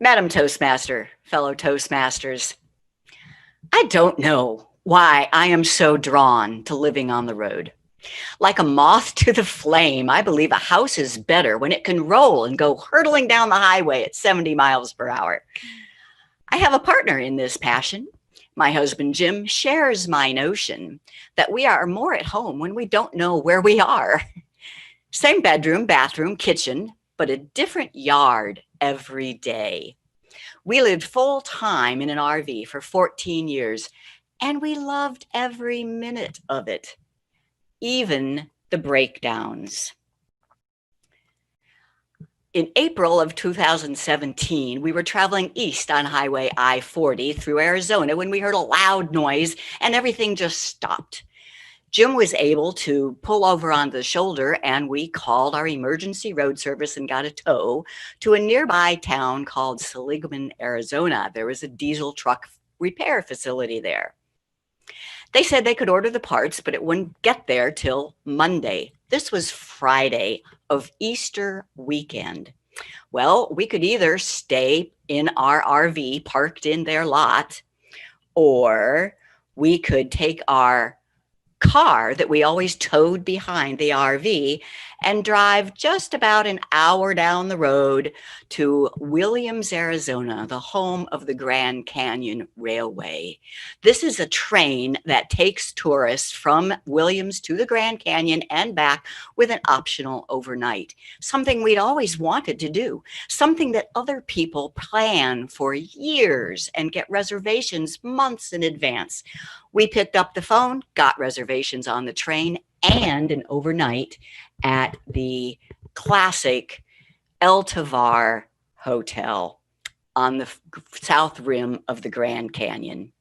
Madam Toastmaster, fellow Toastmasters, I don't know why I am so drawn to living on the road. Like a moth to the flame, I believe a house is better when it can roll and go hurtling down the highway at 70 miles per hour. I have a partner in this passion. My husband, Jim, shares my notion that we are more at home when we don't know where we are. Same bedroom, bathroom, kitchen, but a different yard every day. We lived full time in an RV for 14 years, and we loved every minute of it, even the breakdowns. In April of 2017, we were traveling east on Highway I-40 through Arizona when we heard a loud noise and everything just stopped. Jim was able to pull over on the shoulder, and we called our emergency road service and got a tow to a nearby town called Seligman, Arizona. There was a diesel truck repair facility there. They said they could order the parts, but it wouldn't get there till Monday. This was Friday of Easter weekend. Well, we could either stay in our RV parked in their lot, or we could take our car that we always towed behind the RV and drive just about an hour down the road to Williams, Arizona, the home of the Grand Canyon Railway. This is a train that takes tourists from Williams to the Grand Canyon and back with an optional overnight, something we'd always wanted to do, something that other people plan for years and get reservations months in advance. We picked up the phone, got reservations on the train and an overnight at the classic El Tovar Hotel on the south rim of the Grand Canyon.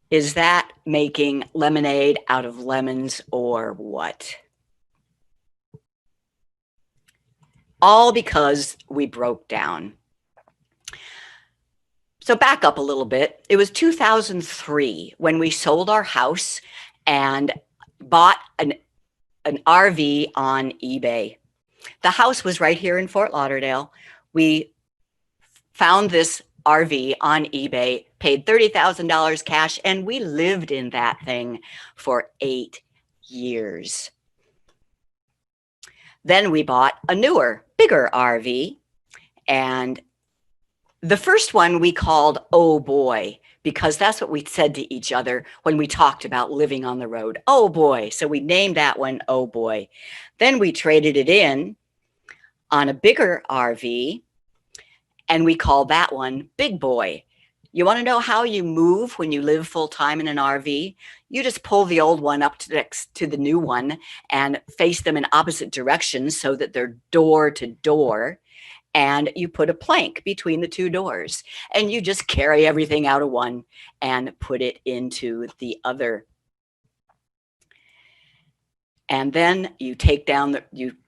Is that making lemonade out of lemons or what? All because we broke down. So back up a little bit. It was 2003 when we sold our house and bought an RV on eBay. The house was right here in Fort Lauderdale. We found this RV on eBay, paid $30,000 cash, and we lived in that thing for 8 years. Then we bought a newer, bigger RV, and the first one we called Oh Boy, because that's what we said to each other when we talked about living on the road. Oh boy. So we named that one Oh Boy. Then we traded it in on a bigger RV, and we called that one Big Boy. You want to know how you move when you live full time in an RV? You just pull the old one up next to the new one and face them in opposite directions so that they're door to door. And you put a plank between the two doors, and you just carry everything out of one and put it into the other. And then you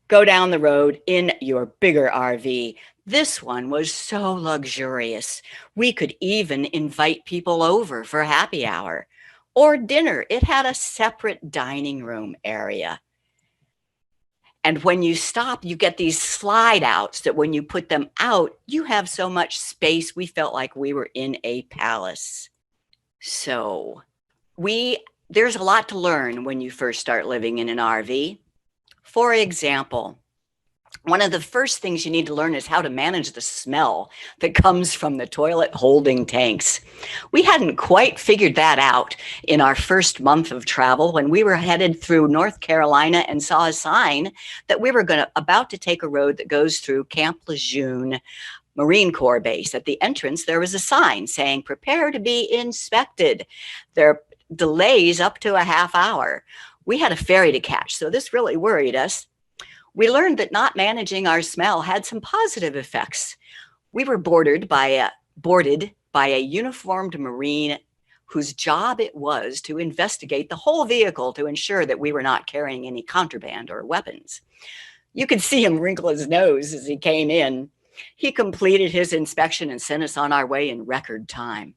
go down the road in your bigger RV. This one was so luxurious. We could even invite people over for happy hour or dinner. It had a separate dining room area. And when you stop, you get these slide outs that when you put them out, you have so much space. We felt like we were in a palace. So there's a lot to learn when you first start living in an RV. For example, one of the first things you need to learn is how to manage the smell that comes from the toilet holding tanks. We hadn't quite figured that out in our first month of travel when we were headed through North Carolina and saw a sign that we were about to take a road that goes through Camp Lejeune Marine Corps Base. At the entrance, there was a sign saying, "Prepare to be inspected." There are delays up to a half hour. We had a ferry to catch, so this really worried us. We learned that not managing our smell had some positive effects. We were boarded by a uniformed Marine whose job it was to investigate the whole vehicle to ensure that we were not carrying any contraband or weapons. You could see him wrinkle his nose as he came in. He completed his inspection and sent us on our way in record time.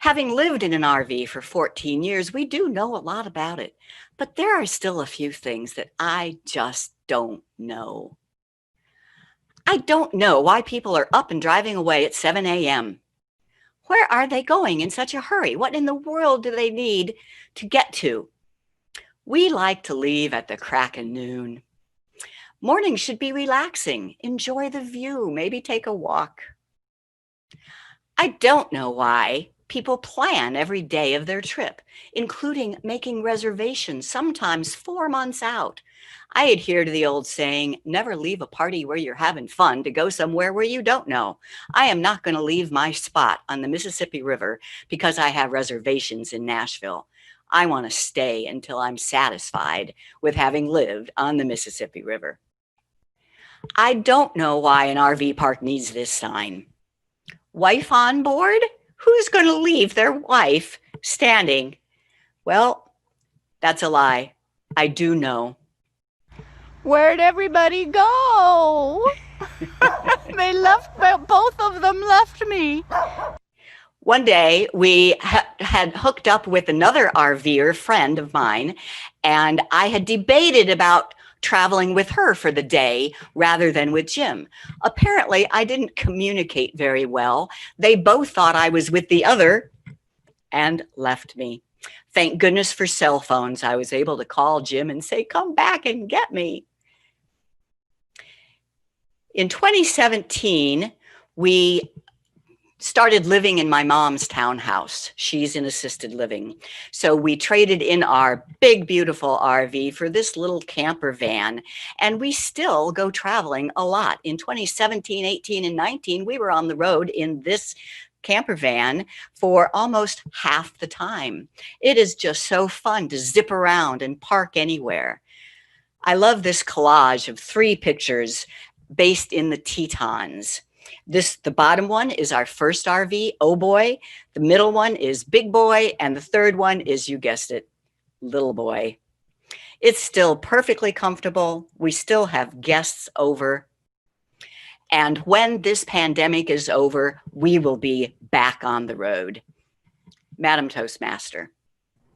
Having lived in an RV for 14 years, we do know a lot about it, but there are still a few things that I just don't know. I don't know why people are up and driving away at 7 a.m. Where are they going in such a hurry? What in the world do they need to get to? We like to leave at the crack of noon. Mornings should be relaxing. Enjoy the view, maybe take a walk. I don't know why people plan every day of their trip, including making reservations, sometimes 4 months out. I adhere to the old saying, never leave a party where you're having fun to go somewhere where you don't know. I am not going to leave my spot on the Mississippi River because I have reservations in Nashville. I want to stay until I'm satisfied with having lived on the Mississippi River. I don't know why an RV park needs this sign. Wife on board? Who's going to leave their wife standing? Well, that's a lie. I do know. Where'd everybody go? They left, both of them left me. One day we had hooked up with another RVer friend of mine, and I had debated about traveling with her for the day rather than with Jim. Apparently, I didn't communicate very well. They both thought I was with the other and left me. Thank goodness for cell phones. I was able to call Jim and say, come back and get me. In 2017, we started living in my mom's townhouse. She's in assisted living. So we traded in our big, beautiful RV for this little camper van, and we still go traveling a lot. In 2017, 18, and 19, we were on the road in this camper van for almost half the time. It is just so fun to zip around and park anywhere. I love this collage of 3 pictures based in the Tetons. The bottom one is our first RV, oh boy. The middle one is big boy. And the third one is, you guessed it, little boy. It's still perfectly comfortable. We still have guests over. And when this pandemic is over, we will be back on the road. Madam Toastmaster.